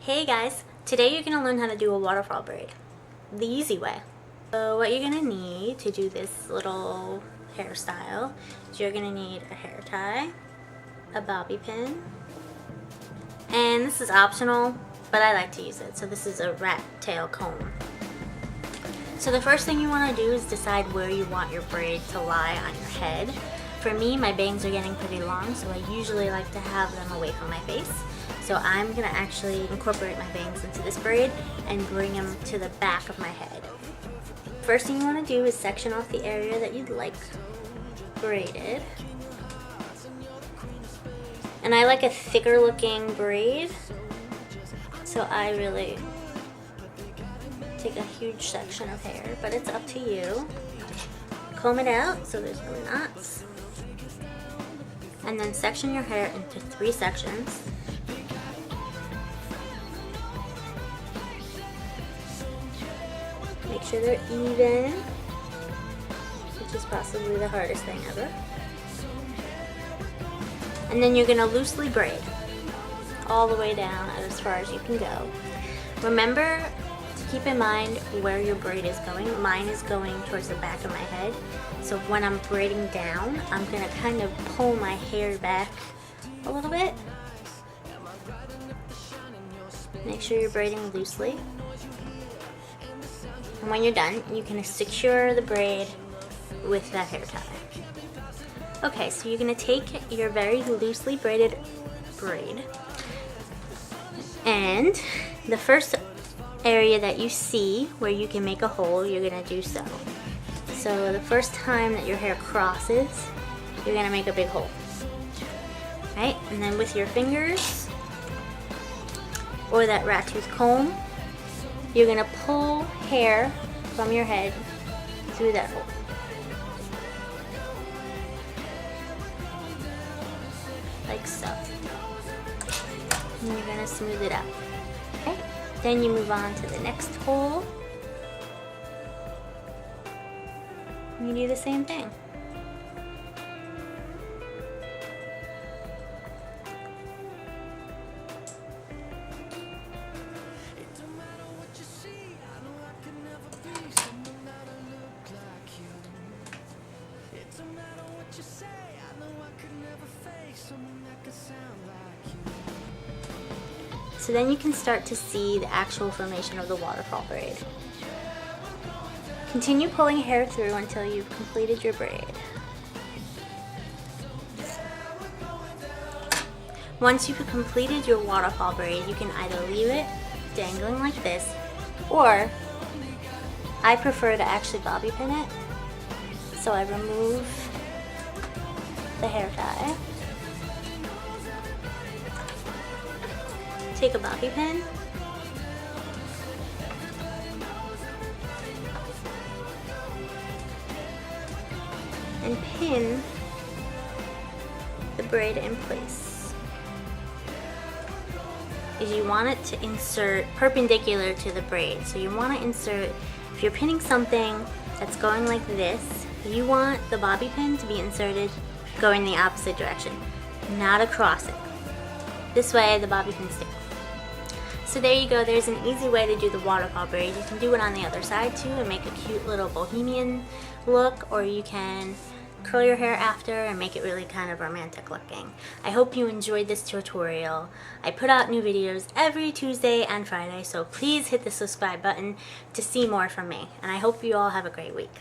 Hey guys, today you're going to learn how to do a waterfall braid the easy way. So what you're going to need to do this little hairstyle is you're going to need a hair tie, a bobby pin, and this is optional, but I like to use it. So this is a rat tail comb. So the first thing you want to do is decide where you want your braid to lie on your head. For me, my bangs are getting pretty long, so I usually like to have them away from my face. So I'm going to actually incorporate my bangs into this braid and bring them to the back of my head. First thing you want to do is section off the area that you'd like braided. And I like a thicker looking braid, so I really take a huge section of hair, but it's up to you. Comb it out so there's no knots. And then section your hair into 3 sections. Make sure they're even, which is possibly the hardest thing ever. And then you're going to loosely braid all the way down as far as you can go. Remember to keep in mind where your braid is going. Mine is going towards the back of my head. So when I'm braiding down, I'm going to kind of pull my hair back a little bit. Make sure you're braiding loosely. And when you're done, you can secure the braid with that hair tie. Okay, so you're going to take your very loosely braided braid, and the first area that you see where you can make a hole, you're going to do so. So the first time that your hair crosses, you're going to make a big hole. Right? And then with your fingers or that rat tooth comb, you're going to pull hair from your head through that hole. Like so. And you're going to smooth it out. Okay? Then you move on to the next hole. And you do the same thing. So then you can start to see the actual formation of the waterfall braid. Continue pulling hair through until you've completed your braid. Once you've completed your waterfall braid, you can either leave it dangling like this, or I prefer to actually bobby pin it. So I remove the hair tie, take a bobby pin, and pin the braid in place. Is you want it to insert perpendicular to the braid. So you want to insert, if you're pinning something that's going like this, you want the bobby pin to be inserted going the opposite direction, not across it. This way the bobby pin sticks. So there you go, there's an easy way to do the waterfall braid. You can do it on the other side too and make a cute little bohemian look, or you can curl your hair after and make it really kind of romantic looking. I hope you enjoyed this tutorial. I put out new videos every Tuesday and Friday, so please hit the subscribe button to see more from me. And I hope you all have a great week.